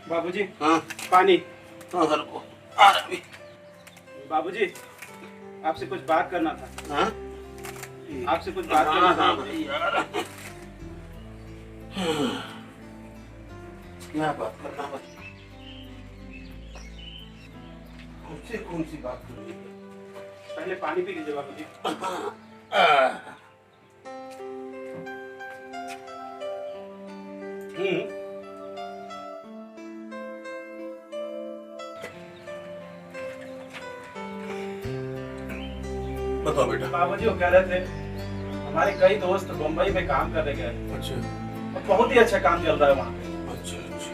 बाबूजी। हाँ पानी। हाँ हर को आ रहा भी। बाबूजी, आपसे कुछ बात करना था। हाँ आपसे कुछ बात करना था। हाँ भाई यार, क्या बात करना भाई? मुझसे कौन सी बात करनी है? पहले पानी पी लीजिए बाबूजी। बताओ बेटा। बाबूजी वो कह रहे थे हमारे कई दोस्त बम्बई में काम करने गए अच्छा और बहुत ही अच्छा काम चल रहा है वहाँ पे। अच्छा अच्छा।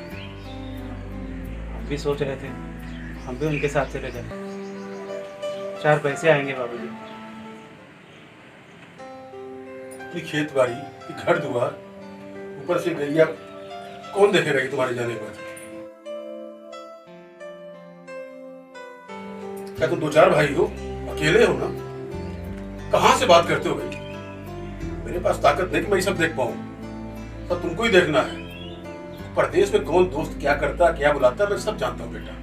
हम भी सोच रहे थे हम भी उनके साथ चले जाएं। 4 पैसे आएंगे बाबूजी। ये खेत बाड़ी, ये घर द्वार, ऊपर से गैया, कौन देखेगा ये तुम्हारे जाने पर? क्या तुम 2-4 भाई हो? अकेले हो ना? कहाँ से बात करते हो भाई? मेरे पास ताकत नहीं कि मैं ये सब देख पाऊं। सब तुमको ही देखना है। परदेश में कौन दोस्त क्या करता क्या बुलाता मैं सब जानता हूँ बेटा।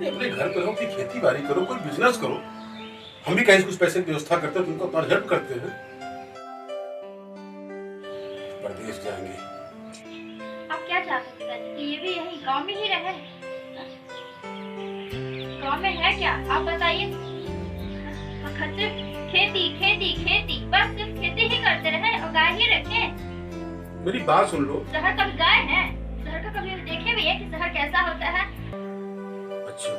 ये अपने घर पे रहो, अपनी खेती बाड़ी करो, कोई बिजनेस करो। हम भी कहीं कुछ पैसे की व्यवस्था करते हैं, तुमको अपना हेल्प करते हैं। परदेश जाएंगे। आप क्या चाहते हैं पिताजी कि ये भी यही गांव में ही रहे? गांव में है क्या आप बताइए। सिर्फ खेती खेती खेती, बस सिर्फ खेती ही करते रहे और गाय ही रखे। मेरी बात सुन लो। शहर का भी गाय है, शहर का कभी देखे भी है कि शहर कैसा होता है? अच्छा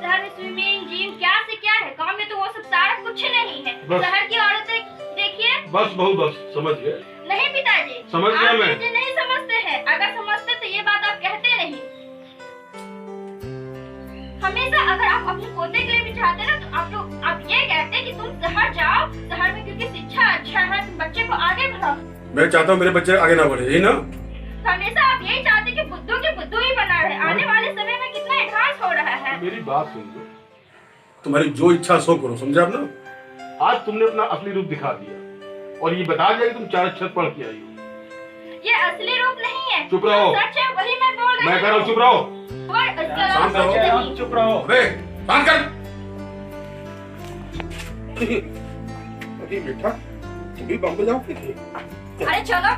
शहर में स्विमिंग जिम क्या से क्या है, गांव में तो वो सब सारा कुछ नहीं है। शहर की औरतें देखिए। बस बहुत बस समझ गए। नहीं पिताजी समझ गया मैं। आप नहीं समझते हैं, अगर समझते तो ये बात आप कहते नहीं। हमेशा अगर आप अपने पोते के लिए भी चाहते ना तो आप ये कहते कि तुम शहर जाओ, शहर में क्योंकि शिक्षा अच्छा है, तुम बच्चे को आगे बढ़ाओ। मैं चाहता हूँ मेरे बच्चे आगे ना बढ़े, यही ना? हमेशा आप यही चाहते कि बुद्धू के बुद्धू ही बना रहे। आने वाले समय में कितना एडवांस हो रहा है। मेरी बात सुन लो। तुम्हारी जो इच्छा सो करो, समझे आप ना? आज तुमने अपना असली रूप दिखा दिया और ये बता दिया कि तुम 4 अक्षर पढ़ के आई हो। ये असली रूप नहीं है। चुप रहो। सच है वही मैं बोल रही हूँ। मैं कह रहा हूँ चुप रहो। शांत रहो। चुप रहो। अबे शांत कर। अरे बेटा तुम भी बम्बई जाओ फिर। अरे चलो।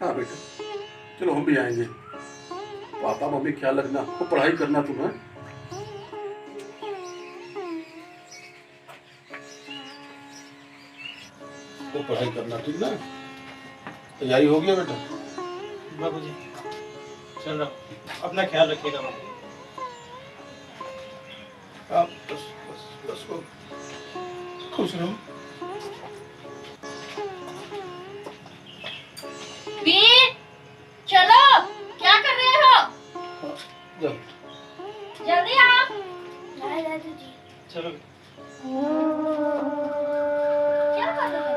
हाँ बेटा चलो हम भी आएंगे। पापा मम्मी ख्याल रखना, खूब पढ़ाई करना तुम्हें। तो पढ़ाई करना ठीक ना? तैयारी हो गया बेटा? बाबूजी चल रहा हूँ। अपना ख्याल रखिएगा बाबू। आप बस बस बस वो खुश रहो। वीर चलो, क्या कर रहे हो? जाओ। जल्दी आओ। दादी जी चलो। क्या कर रहे हो?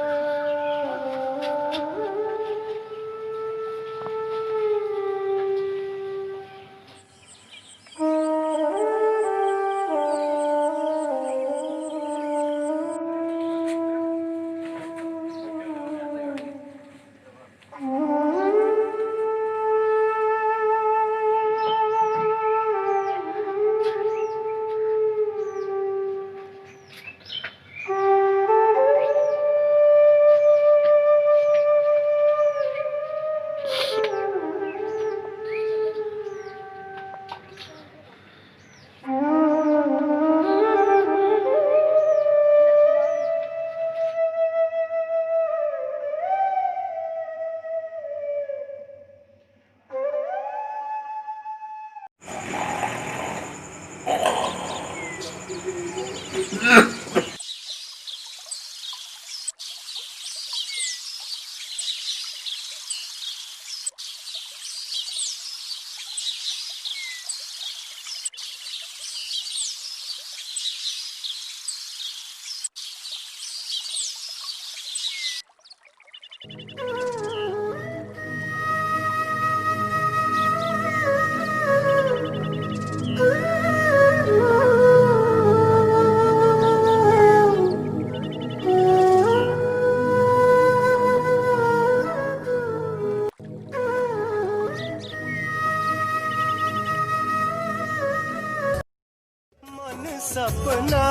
सपना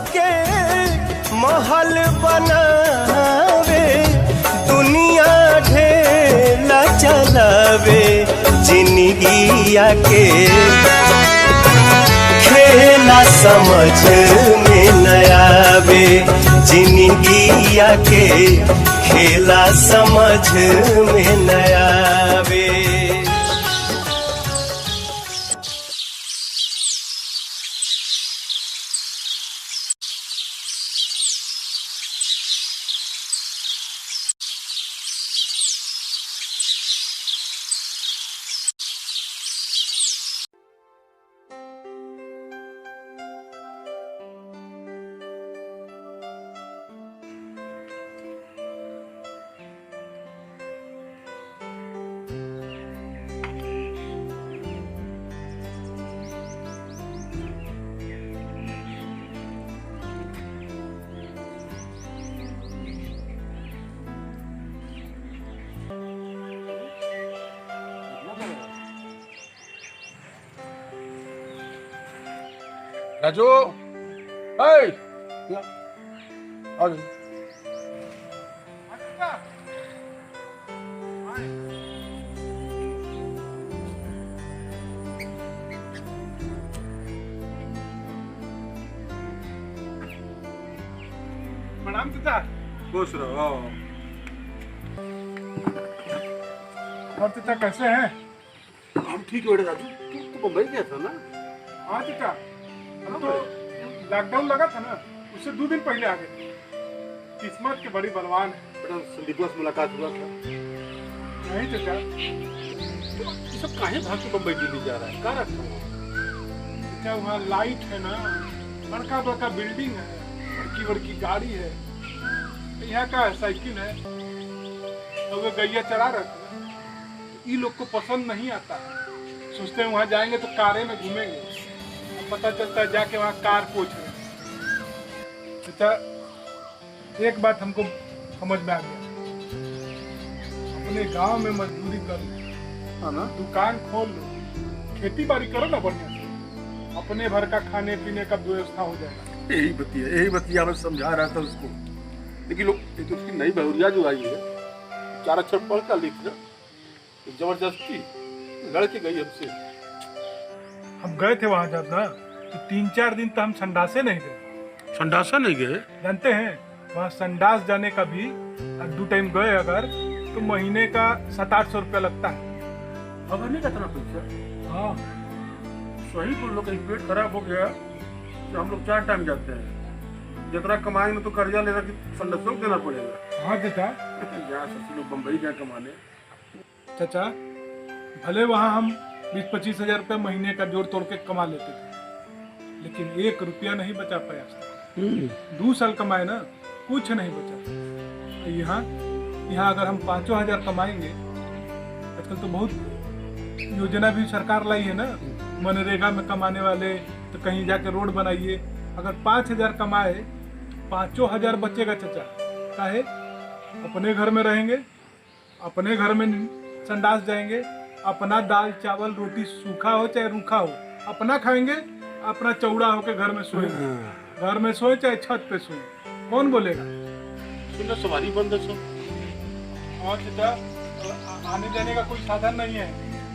के महल बनावे, दुनिया ढेला चलावे, जिंदगिया के खेला समझ में न आवे, जिंदगिया के खेला समझ में न आवे। राजू, हाय, आज प्रणाम चाचा। खुश रहो। और चाचा कैसे हैं? हम ठीक है बेटे। राजू, तू तो मुंबई गया था ना? हाँ चाचा, हम तो लॉकडाउन लगा था ना, उससे 2 दिन पहले आ गए। किस्मत के बड़ी बलवान है। बेटा संदीपवा से मुलाकात हुआ था? नहीं चाचा। ये सब काहे भाग के मुंबई दिल्ली जा रहा है? क्या रखा हुआ? चाचा वहाँ लाइट है ना, बड़का बड़का बिल्डिंग है, बड़की बड़की गाड़ी है। यहाँ का साइकिल है, तो वे गैया चढ़ा रहे थे ना, ये लोग को पसंद नहीं आता। सोचते हैं वहाँ जाएंगे तो कारें में घूमेंगे, पता चलता है जाके वहाँ कार पोछ रहे। चाचा एक बात हमको समझ में आ गया, अपने गांव में मजदूरी कर लो, हाँ ना? दुकान खोल लो, खेती बाड़ी करो ना बढ़िया से, अपने भर का खाने पीने का व्यवस्था हो जाएगा। यही बतिया मैं समझा रहा था उसको। लेकिन लोग तो उसकी नई बहुरिया जो आई है, 4 अक्षर पढ़ कर लिख ना, तो जबरदस्ती लड़के गई हमसे। हम गए थे वहां जब ना, तो 3-4 दिन तो हम संडासे नहीं गए। संडासा नहीं गए? जानते हैं वहाँ संडास जाने का भी 2 टाइम गए अगर तो महीने का 700-800 रुपया लगता है। अब नहीं कितना पैसा? हाँ सही बोल लो, कहीं पेट खराब हो गया तो हम लोग 4 टाइम जाते हैं। जितना कमाएंगे तो कर्जा लेना कि संडासों को देना पड़ेगा। हाँ चाचा। यहाँ से लोग बम्बई गए कमाने। चाचा भले वहाँ हम 20-25 हजार रुपये महीने का जोड़ तोड़ के कमा लेते थे, लेकिन 1 रुपया नहीं बचा पाया। 2 साल कमाए ना, कुछ नहीं बचा। यहाँ अगर हम 5 हजार कमाएंगे, आजकल तो बहुत योजना भी सरकार लाई है ना, मनरेगा में कमाने वाले, तो कहीं जाके रोड बनाइए। अगर 5 हजार कमाए, 5 हजार बचेगा चाचा। काहे? अपने घर में रहेंगे, अपने घर में संडास जाएंगे, अपना दाल चावल रोटी सूखा हो चाहे रूखा हो अपना खाएंगे, अपना चौड़ा होके घर में सोएंगे। घर में सोए चाहे छत पे सोए, कौन बोलेगा? सुनो सवारी बंद है सब। हाँ चाचा, आने जाने का कोई साधन नहीं है।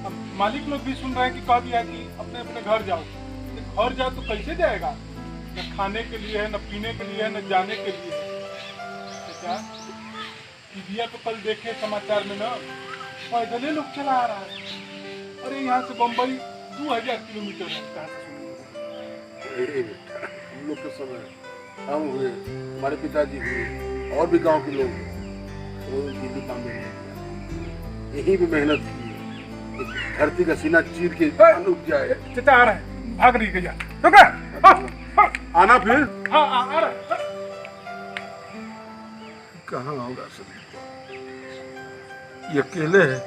अब मालिक लोग भी सुन रहे हैं कि कह दिया कि अपने अपने घर जाओ। घर जाओ तो कैसे जाएगा? न खाने के लिए है, न पीने के लिए है, न जाने के लिए है। चाचा टीविया तो कल देखे समाचार में ना, पैदल लोग चला आ रहा है। अरे यहाँ से बम्बई 2000 किलोमीटर है। हम लोग के समय हम हुए, हमारे पिताजी हुए, और भी गांव के लोग वो दिल्ली काम में किया, यही भी मेहनत की, धरती का सीना चीर के उग जाए। चाचा आ रहा है, भाग रही गया। आना फिर। हाँ आ रहा है। कहाँ होगा सभी? ये अकेले है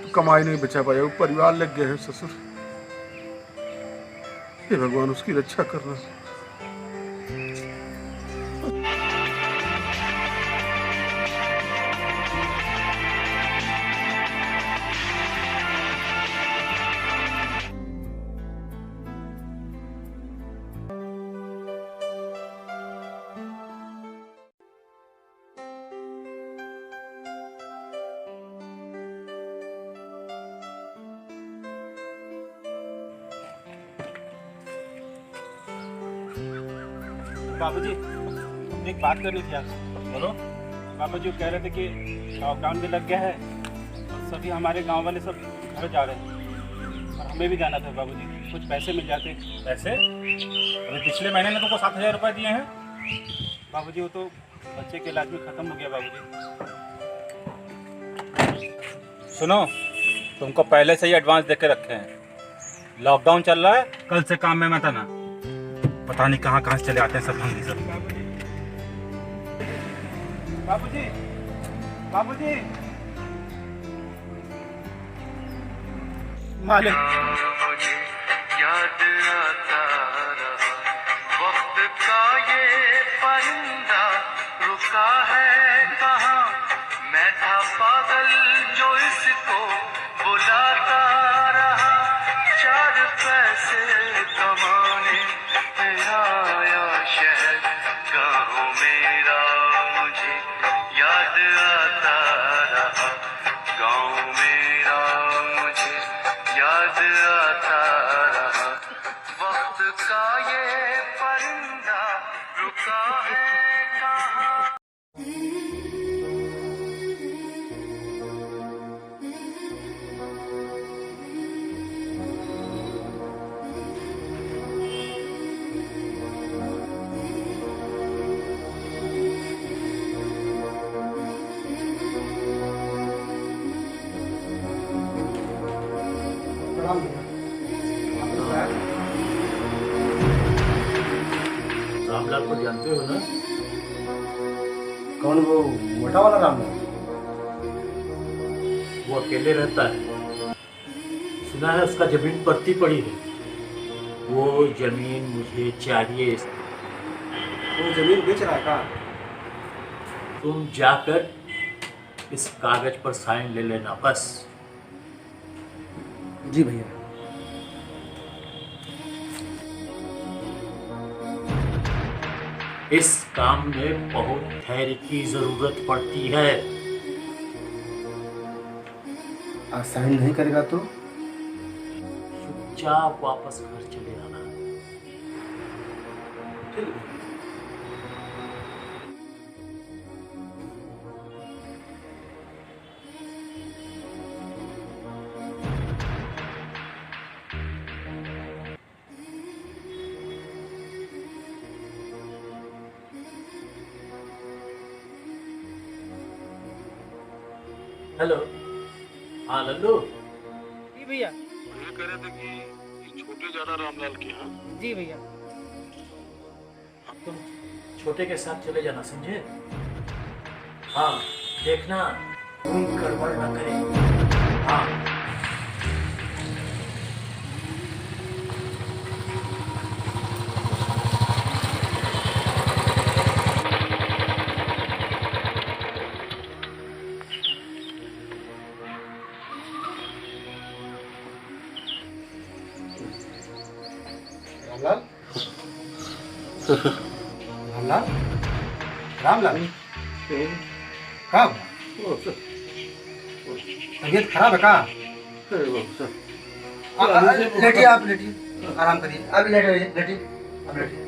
तो कमाई नहीं बचा पाया, वो परिवार लग गए हैं ससुर। हे भगवान उसकी रक्षा करना। बाबूजी, एक बात करनी थी आपसे। बोलो। बाबूजी कह रहे थे कि लॉकडाउन भी लग गया है और सभी हमारे गांव वाले सब घर जा रहे हैं और हमें भी जाना था बाबूजी, कुछ पैसे मिल जाते। पैसे? अभी पिछले महीने में तुमको 7,000 रुपये दिए हैं। बाबूजी वो तो बच्चे के इलाज में ख़त्म हो गया बाबूजी। सुनो, तुमको पहले से ही एडवांस दे के रखे हैं। लॉकडाउन चल रहा है, कल से काम में मत आना। पता नहीं कहाँ कहाँ से चले आते हैं सब भंगी सब। बाबूजी, बाबूजी, मालिक। मुझे याद आता रहा वक्त का ये परिंदा रुका है कहाँ। मैं था पागल जो इसको बुलाता रहा। 4 पैसे कमाने आया शहर गाँव मेरा मुझे याद आता रहा। गाँव मेरा मुझे याद आता रहा। वक्त का ये परिंदा रुका है कहाँ। रामलाल को जानते हो ना? कौन, वो मोटा वाला रामलाल? वो अकेले रहता है। सुना है उसका जमीन पड़ती पड़ी है। वो जमीन मुझे चाहिए। वो जमीन बेच रहा है का? तुम जाकर इस कागज पर साइन ले लेना बस। जी भैया। इस काम में बहुत धैर्य की जरूरत पड़ती है। आज साइन नहीं करेगा तो? चुपचाप वापस घर चले आना। ठीक है। हेलो। हाँ लल्लू। जी भैया। ये कह रहे थे कि ये छोटे जाना रामलाल के यहाँ। जी भैया। तुम छोटे के साथ चले जाना, समझे? हाँ, देखना कोई गड़बड़ ना करे। हाँ। रामलाल? रामलाल? रामलाल? कब? तबीयत खराब है का? लेटिए, आप लेटिए, आराम करिए। आप लेटिए, लेटिए, आप लेटिए।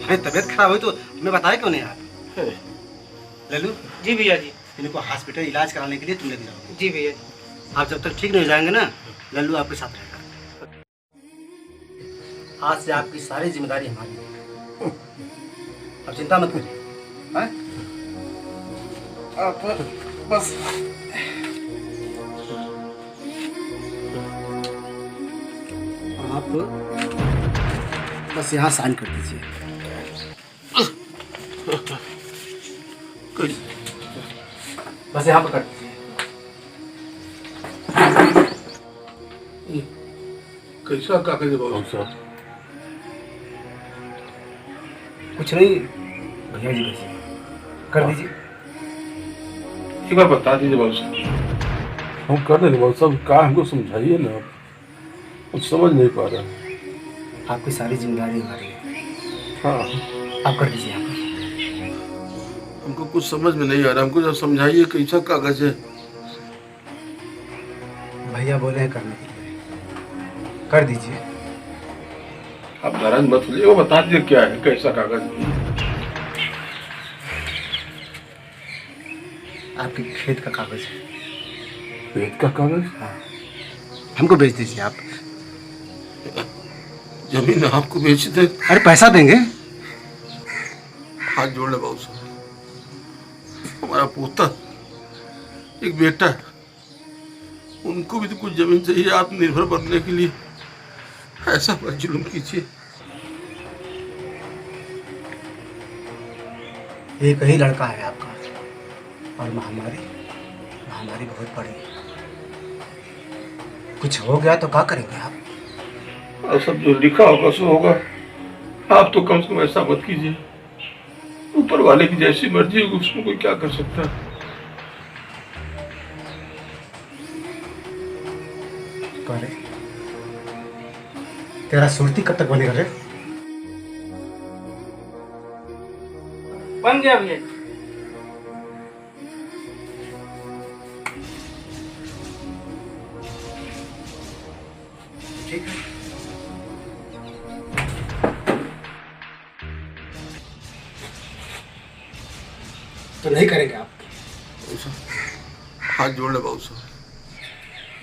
अरे तबीयत खराब हुई तो हमें बताया क्यों नहीं आप? लल्लू? जी भैया जी। इनको हॉस्पिटल इलाज कराने के लिए तुम लेके जाओगे। जी भैया। आप जब तक ठीक नहीं हो जाएंगे ना, लल्लू आपके साथ रहेगा। आज से आपकी सारी जिम्मेदारी हमारी है। अब चिंता मत करिए। हैं? आप बस आप बस यहाँ साइन कर दीजिए। बस यहाँ पर कर दीजिए। कैसा कागज है बाबू साहब? कुछ नहीं भैया जी, बस कर दीजिए। एक बार बता दीजिए बाबू साहब। हम कर रहे बाबू साहब, क्या हमको समझाइए ना, हम समझ नहीं पा रहे। आपकी सारी जिम्मेदारी हमारी है। हाँ, आप कर दीजिए यहाँ पर। हमको कुछ समझ में नहीं आ रहा, हमको जब समझाइए कैसा कागज है। भैया बोले हैं करने के लिए, कर दीजिए। आप नाराज मत होइए, वो बता दीजिए क्या है, कैसा कागज है? आपके खेत का कागज है। खेत का कागज? हाँ, हमको बेच दीजिए आप। जमीन आपको बेच दे? अरे पैसा देंगे। हाथ जोड़ ले बाबू साहब, हमारा पोता एक बेटा है, उनको भी तो कुछ जमीन चाहिए आत्मनिर्भर बनने के लिए। ऐसा पर जुल्म कीजिए। एक ही लड़का है आपका, और महामारी बहुत बड़ी है। कुछ हो गया तो क्या करेंगे आप? और सब जो लिखा होगा सो होगा। आप तो कम से कम ऐसा मत कीजिए। ऊपर वाले की जैसी मर्जी होगी उसमें कोई क्या कर सकता है। अरे तेरा सुरती कब तक बनेगा रे? बन गया भैया। ठीक है। तो नहीं करेंगे आप? हाथ जोड़ ले बाबू साहब।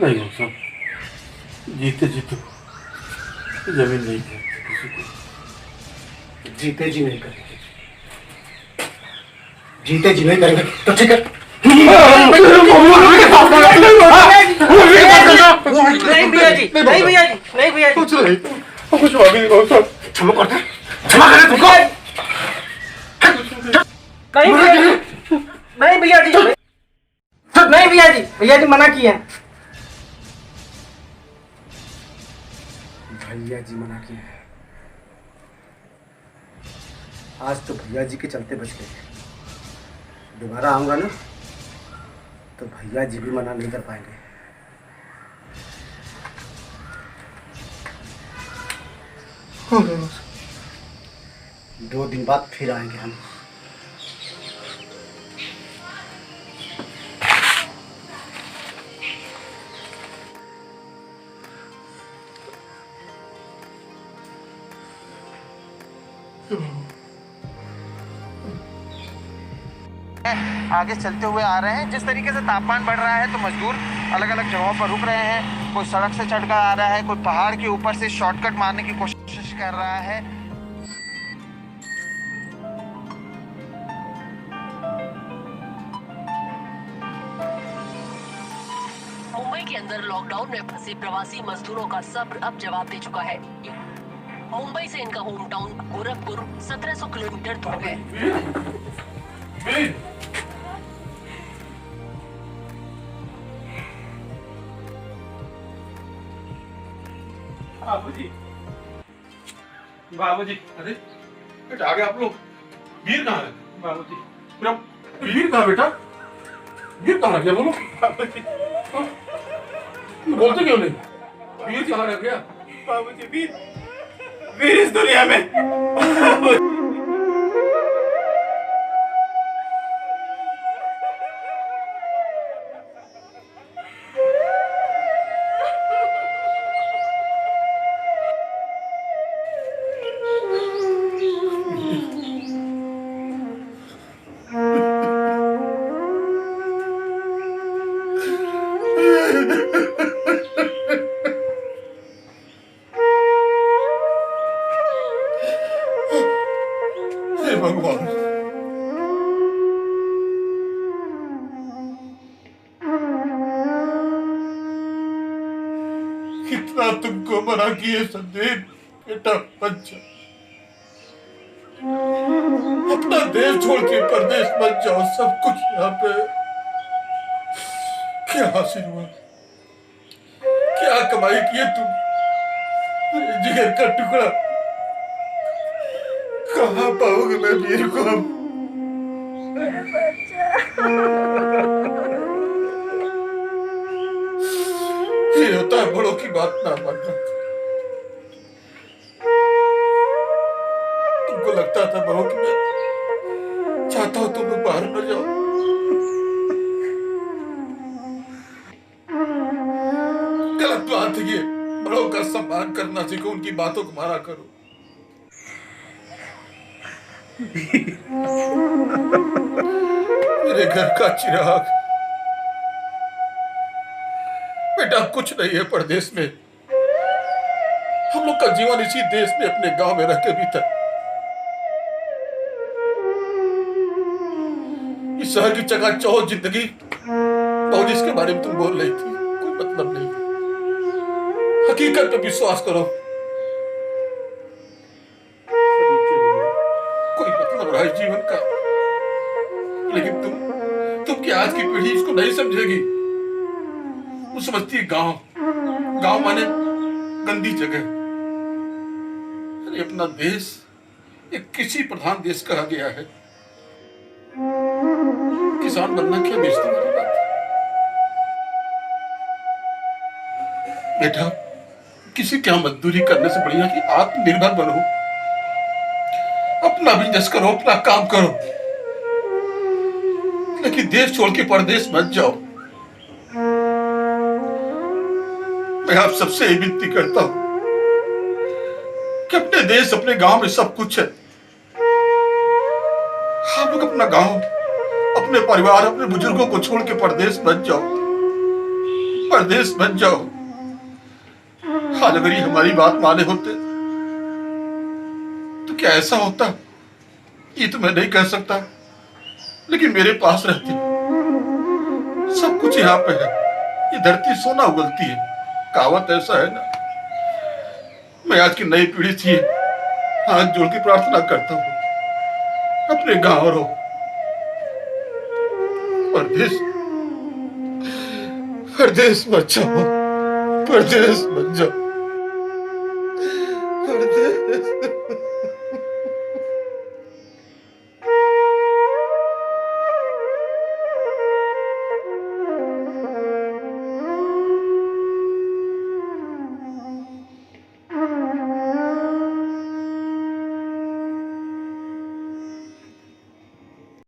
नहीं बाबू साहब, जीते जीते जमीन नहीं है किसी को। जीते जी नहीं करेंगे। जीते जी नहीं करेंगे तो ठीक है। नहीं भैया जी, नहीं भैया जी, नहीं भैया जी। कुछ नहीं, कुछ मांगी नहीं बाबू साहब। क्षमा करते, क्षमा करें तुमको। नहीं भैया जी, नहीं भैया जी, नहीं भैया जी, भैया जी मना किए हैं। भैया जी मना किए हैं। आज तो भैया जी के चलते बच गए। दोबारा आऊंगा ना तो भैया जी भी मना नहीं कर पाएंगे। दो दिन बाद फिर आएंगे हम। आगे चलते हुए आ रहे हैं। जिस तरीके से तापमान बढ़ रहा है तो मजदूर अलग अलग जगहों पर रुक रहे हैं। कोई सड़क से चढ़कर आ रहा है, कोई पहाड़ के ऊपर से शॉर्टकट मारने की कोशिश कर रहा है। मुंबई के अंदर लॉकडाउन में फंसे प्रवासी मजदूरों का सब्र अब जवाब दे चुका है। मुंबई से इनका होम टाउन गोरखपुर 1700 किलोमीटर दूर है। बाबूजी, बाबूजी, अरे बेटा आ गए आप लोग। वीर कहाँ है? बाबूजी, पूरा वीर कहाँ बेटा? वीर कहाँ रह गया बोलो? बाबूजी, बोलते क्यों नहीं? वीर कहाँ रह गया? बाबूजी, वीर इस दुनिया में। हे भगवान, कितना तुमको मना किए संदीप, बेटा बच्चा अपना देश छोड़ के परदेश मत जाओ। सब कुछ यहाँ पे क्या हासिल हुआ, क्या कमाई किए तुम? जिगर का टुकड़ा कहाँ पाओगे मैं वीर को? ये होता है बड़ों की बात ना मानना। तुमको लगता था बहू कि मैं चाहता हूं तुम लोग बाहर न जाओ। गलत बात है ये। बड़ों का सम्मान करना सीखो, उनकी बातों को माना करो। मेरे घर का चिराग। बेटा कुछ नहीं है परदेश में, हम लोग का जीवन इसी देश में अपने गांव में रह के बीता। इस शहर की चकाचौंध जिंदगी और जिसके बारे में तुम बोल रही थी कोई मतलब नहीं। हकीकत पे विश्वास करो, कोई मतलब रहा है जीवन का। लेकिन तुम क्या आज की पीढ़ी इसको नहीं समझेगी। वो समझती है गांव माने गंदी जगह। अरे अपना देश एक कृषि प्रधान देश कहा गया है। किसान बनना क्या बेइज्जती वाली बात है। बेटा किसी क्या मजदूरी करने से बढ़िया कि आत्मनिर्भर बनो, अपना बिजनेस करो, अपना काम करो, लेकिन देश छोड़ के परदेश मत जाओ। मैं आप सबसे यही विनती करता हूं कि अपने देश अपने गांव में सब कुछ है। आप लोग अपना गांव, अपने परिवार, अपने बुजुर्गों को छोड़ के परदेश मत जाओ, परदेश मत जाओ। आज अगर ये हमारी बात माने होते तो क्या ऐसा होता ये तो मैं नहीं कह सकता, लेकिन मेरे पास रहती। सब कुछ यहाँ पे है, ये धरती सोना उगलती है, कहावत ऐसा है ना। मैं आज की नई पीढ़ी थी हाथ जोड़ के प्रार्थना करता हूँ, अपने गांव रहो, परदेश मत जाओ, परदेश मत जाओ, परदेश।